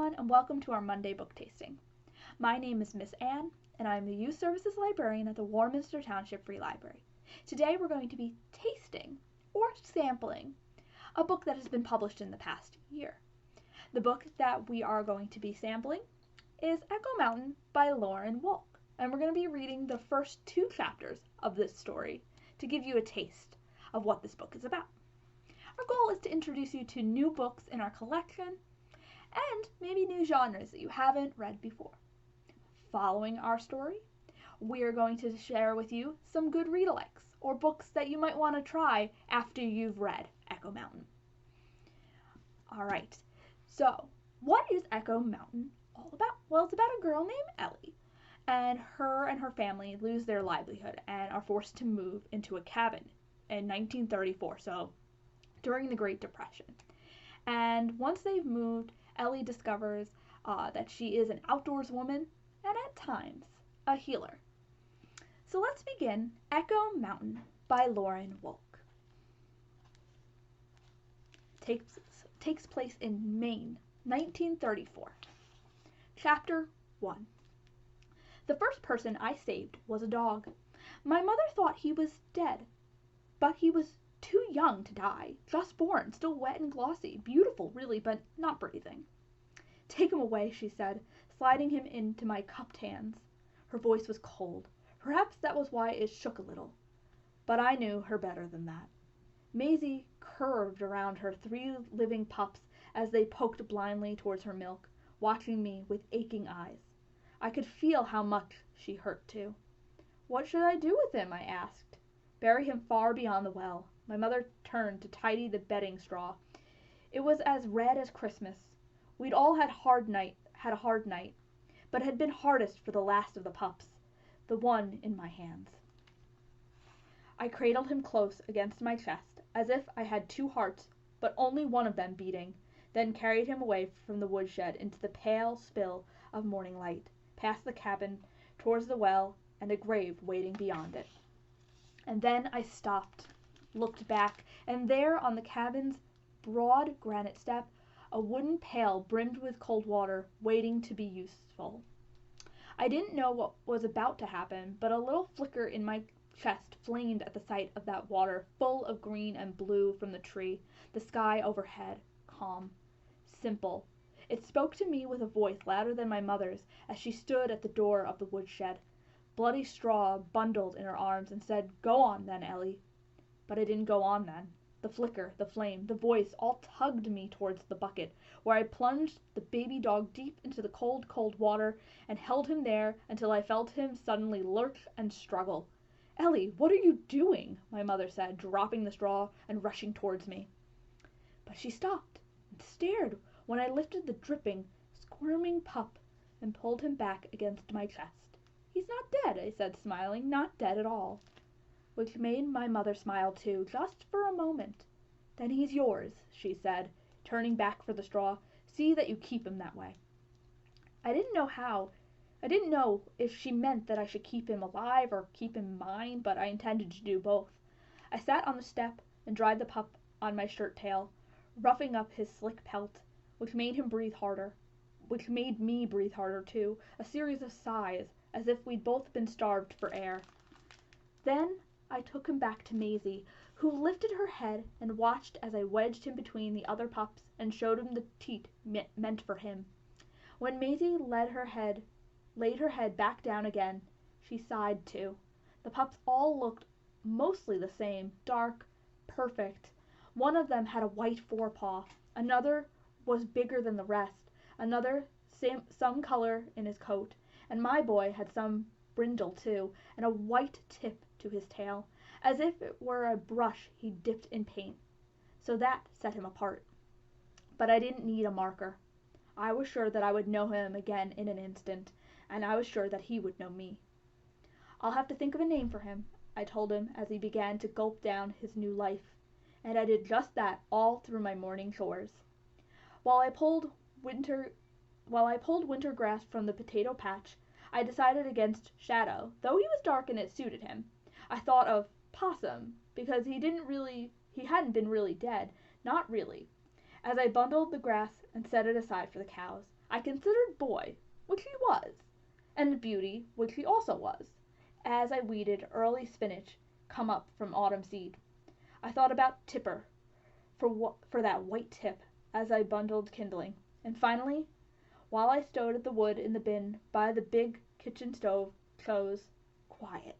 everyone, and welcome to our Monday book tasting. My name is Miss Ann, and I am the Youth Services Librarian at the Warminster Township Free Library. Today we're going to be tasting, or sampling, a book that has been published in the past year. The book that we are going to be sampling is Echo Mountain by Lauren Wolk, and we're going to be reading the first 2 chapters of this story to give you a taste of what this book is about. Our goal is to introduce you to new books in our collection and maybe new genres that you haven't read before. Following our story, we're going to share with you some good read-alikes or books that you might want to try after you've read Echo Mountain. Alright, so what is Echo Mountain all about? Well, it's about a girl named Ellie, and her family lose their livelihood and are forced to move into a cabin in 1934, so during the Great Depression. And once they've moved, Ellie discovers that she is an outdoors woman and at times a healer. So let's begin Echo Mountain by Lauren Wolk. Takes place in Maine, 1934. Chapter 1. The first person I saved was a dog. My mother thought he was dead, but he was too young to die, just born, still wet and glossy, beautiful really, but not breathing. Take him away, she said, sliding him into my cupped hands. Her voice was cold. Perhaps that was why it shook a little. But I knew her better than that. Maisie curved around her 3 living pups as they poked blindly towards her milk, watching me with aching eyes. I could feel how much she hurt too. What should I do with him? I asked. Bury him far beyond the well. My mother turned to tidy the bedding straw. It was as red as Christmas. We'd all had a hard night, but it had been hardest for the last of the pups, the one in my hands. I cradled him close against my chest, as if I had 2 hearts, but only one of them beating, then carried him away from the woodshed into the pale spill of morning light, past the cabin, towards the well, and a grave waiting beyond it. And then I stopped, looked back, and there on the cabin's broad granite step, a wooden pail brimmed with cold water, waiting to be useful. I didn't know what was about to happen, but a little flicker in my chest flamed at the sight of that water, full of green and blue from the tree, the sky overhead, calm, simple. It spoke to me with a voice louder than my mother's as she stood at the door of the woodshed, bloody straw bundled in her arms, and said, "Go on then, Ellie." But I didn't go on then. The flicker, the flame, the voice all tugged me towards the bucket, where I plunged the baby dog deep into the cold, cold water and held him there until I felt him suddenly lurch and struggle. "Ellie, what are you doing?" my mother said, dropping the straw and rushing towards me. But she stopped and stared when I lifted the dripping, squirming pup and pulled him back against my chest. "He's not dead," I said, smiling, "not dead at all." Which made my mother smile too, just for a moment. "Then he's yours," she said, turning back for the straw. "See that you keep him that way." I didn't know if she meant that I should keep him alive or keep him mine, but I intended to do both. I sat on the step and dried the pup on my shirt tail, roughing up his slick pelt, which made me breathe harder too, a series of sighs, as if we'd both been starved for air. Then I took him back to Maisie, who lifted her head and watched as I wedged him between the other pups and showed him the teat meant for him. When Maisie laid her head back down again, she sighed too. The pups all looked mostly the same, dark, perfect. One of them had a white forepaw, another was bigger than the rest, another some color in his coat, and my boy had some brindle too, and a white tip to his tail, as if it were a brush he'd dipped in paint. So that set him apart. But I didn't need a marker. I was sure that I would know him again in an instant, and I was sure that he would know me. "I'll have to think of a name for him," I told him as he began to gulp down his new life, and I did just that all through my morning chores. While I pulled winter grass from the potato patch, I decided against Shadow, though he was dark and it suited him. I thought of Possum, because he hadn't been really dead, not really. As I bundled the grass and set it aside for the cows, I considered boy, which he was, and beauty, which he also was, as I weeded early spinach come up from autumn seed. I thought about Tipper for that white tip as I bundled kindling, and finally, while I stowed the wood in the bin by the big kitchen stove, chose quiet.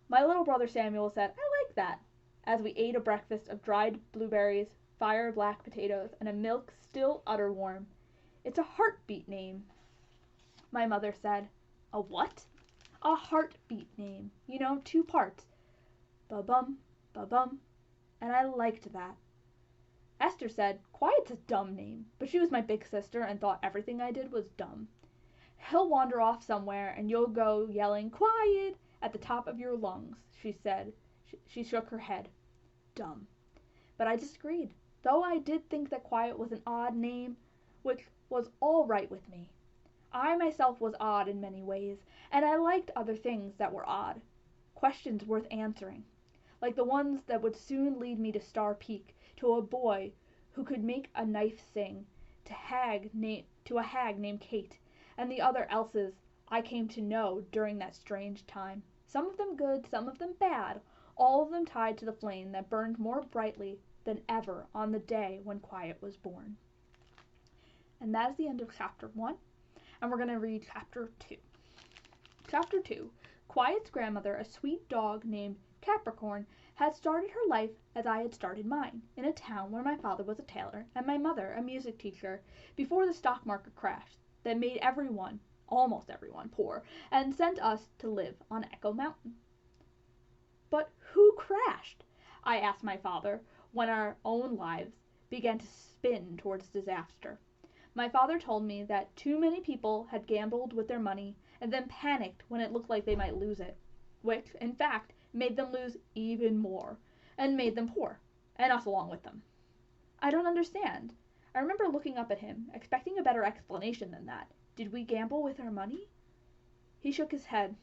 My little brother Samuel said, "I like that," as we ate a breakfast of dried blueberries, fire black potatoes, and a milk still udder warm. "It's a heartbeat name," my mother said. "A what?" "A heartbeat name. You know, 2 parts. Ba-bum, ba-bum." And I liked that. Esther said, "Quiet's a dumb name," but she was my big sister and thought everything I did was dumb. "He'll wander off somewhere and you'll go yelling 'Quiet' at the top of your lungs," she said. She shook her head. Dumb. But I disagreed, though I did think that Quiet was an odd name, which was all right with me. I myself was odd in many ways, and I liked other things that were odd. Questions worth answering, like the ones that would soon lead me to Star Peak, to a boy who could make a knife sing, to a hag named Kate, and the other Elses I came to know during that strange time, some of them good, some of them bad, all of them tied to the flame that burned more brightly than ever on the day when Quiet was born. And that is the end of chapter 1, and we're going to read chapter 2. Chapter 2. Quiet's grandmother, a sweet dog named Capricorn, had started her life as I had started mine, in a town where my father was a tailor and my mother a music teacher, before the stock market crash that made everyone, almost everyone, poor, and sent us to live on Echo Mountain. But who crashed? I asked my father, when our own lives began to spin towards disaster. My father told me that too many people had gambled with their money and then panicked when it looked like they might lose it, which, in fact, made them lose even more, and made them poor, and us along with them. I don't understand. I remember looking up at him, expecting a better explanation than that. Did we gamble with our money? He shook his head.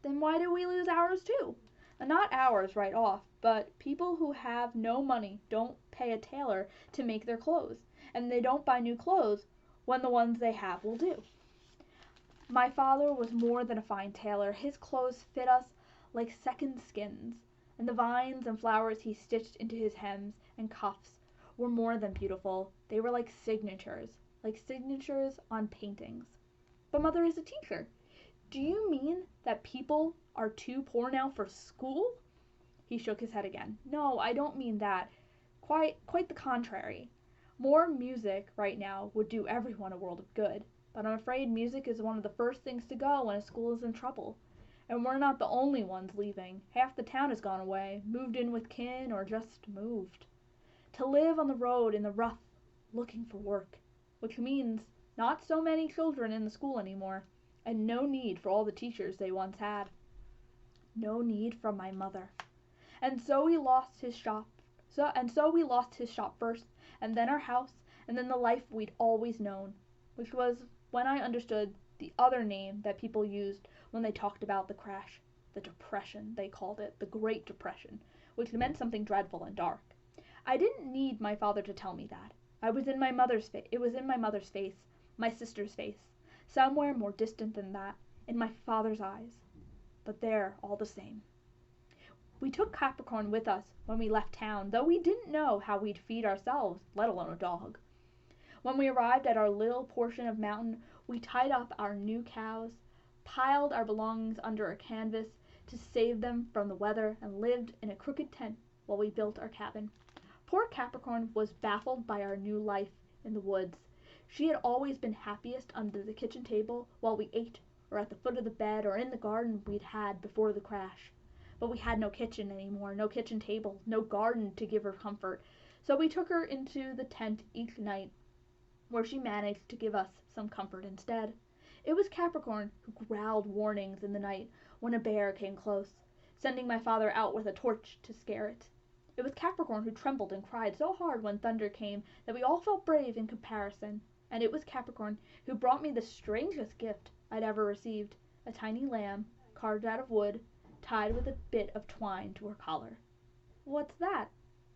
Then why do we lose ours too? Not ours right off, but people who have no money don't pay a tailor to make their clothes, and they don't buy new clothes when the ones they have will do. My father was more than a fine tailor. His clothes fit us like second skins, and the vines and flowers he stitched into his hems and cuffs were more than beautiful. They were like signatures on paintings. But mother is a teacher. Do you mean that people are too poor now for school? He shook his head again. No, I don't mean that. Quite the contrary. More music right now would do everyone a world of good, but I'm afraid music is one of the first things to go when a school is in trouble. And we're not the only ones leaving. Half the town has gone away, moved in with kin, or just moved. To live on the road in the rough, looking for work, which means not so many children in the school anymore, and no need for all the teachers they once had. No need from my mother. And so we lost his shop. So we lost his shop first, and then our house, and then the life we'd always known, which was when I understood the other name that people used when they talked about the crash. The Depression, they called it, the Great Depression, which meant something dreadful and dark. I didn't need my father to tell me that. It was in my mother's face, my sister's face, somewhere more distant than that, in my father's eyes. But there, all the same. We took Capricorn with us when we left town, though we didn't know how we'd feed ourselves, let alone a dog. When we arrived at our little portion of mountain, we tied up our new cows, piled our belongings under a canvas to save them from the weather, and lived in a crooked tent while we built our cabin. Poor Capricorn was baffled by our new life in the woods. She had always been happiest under the kitchen table while we ate, or at the foot of the bed, or in the garden we'd had before the crash. But we had no kitchen anymore, no kitchen table, no garden to give her comfort, so we took her into the tent each night, where she managed to give us some comfort instead. It was Capricorn who growled warnings in the night when a bear came close, sending my father out with a torch to scare it. It was Capricorn who trembled and cried so hard when thunder came that we all felt brave in comparison. And it was Capricorn who brought me the strangest gift I'd ever received, a tiny lamb, carved out of wood, tied with a bit of twine to her collar. "What's that?"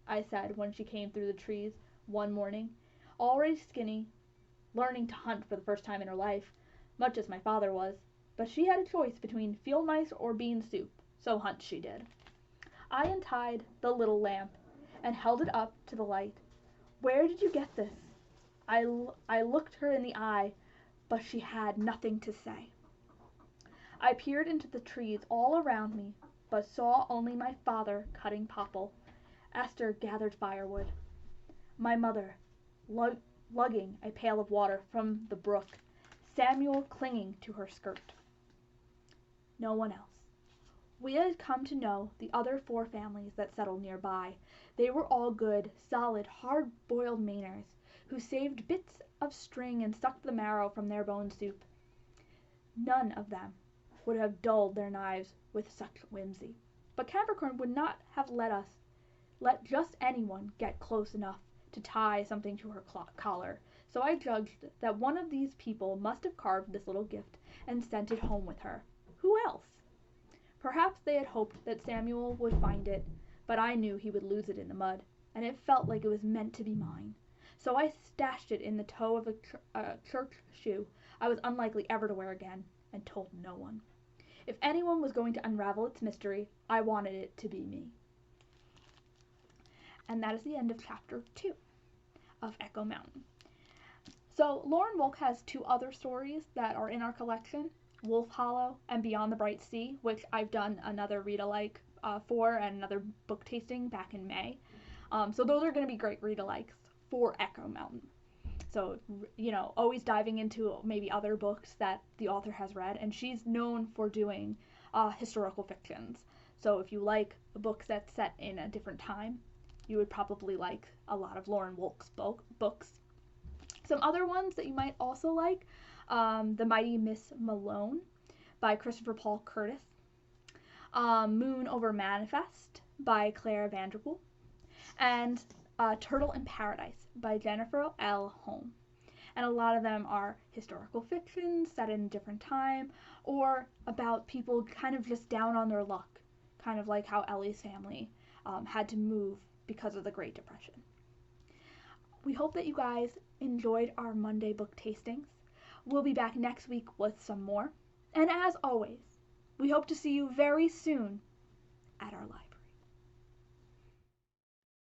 I said when she came through the trees one morning, already skinny, learning to hunt for the first time in her life, much as my father was, but she had a choice between field mice or bean soup, so hunt she did. I untied the little lamp and held it up to the light. "Where did you get this?" I looked her in the eye, but she had nothing to say. I peered into the trees all around me, but saw only my father cutting popple. Esther gathered firewood. My mother, lugging a pail of water from the brook, Samuel clinging to her skirt. No one else. We had come to know the other 4 families that settled nearby. They were all good, solid, hard-boiled Mainers, who saved bits of string and sucked the marrow from their bone soup. None of them would have dulled their knives with such whimsy. But Capricorn would not have let just anyone get close enough to tie something to her collar, so I judged that one of these people must have carved this little gift and sent it home with her. Who else? Perhaps they had hoped that Samuel would find it, but I knew he would lose it in the mud, and it felt like it was meant to be mine. So I stashed it in the toe of a church shoe I was unlikely ever to wear again, and told no one. If anyone was going to unravel its mystery, I wanted it to be me. And that is the end of chapter 2 of Echo Mountain. So Lauren Wolk has 2 other stories that are in our collection, Wolf Hollow and Beyond the Bright Sea, which I've done another read-alike for and another book tasting back in May. So those are going to be great read-alikes for Echo Mountain. So, always diving into maybe other books that the author has read, and she's known for doing historical fictions. So if you like a book that's set in a different time, you would probably like a lot of Lauren Wolk's books. Some other ones that you might also like, The Mighty Miss Malone by Christopher Paul Curtis, Moon Over Manifest by Claire Vanderpool, and Turtle in Paradise by Jennifer L. Holm. And a lot of them are historical fictions set in a different time, or about people kind of just down on their luck, kind of like how Ellie's family had to move because of the Great Depression. We hope that you guys enjoyed our Monday book tastings. We'll be back next week with some more. And as always, we hope to see you very soon at our live.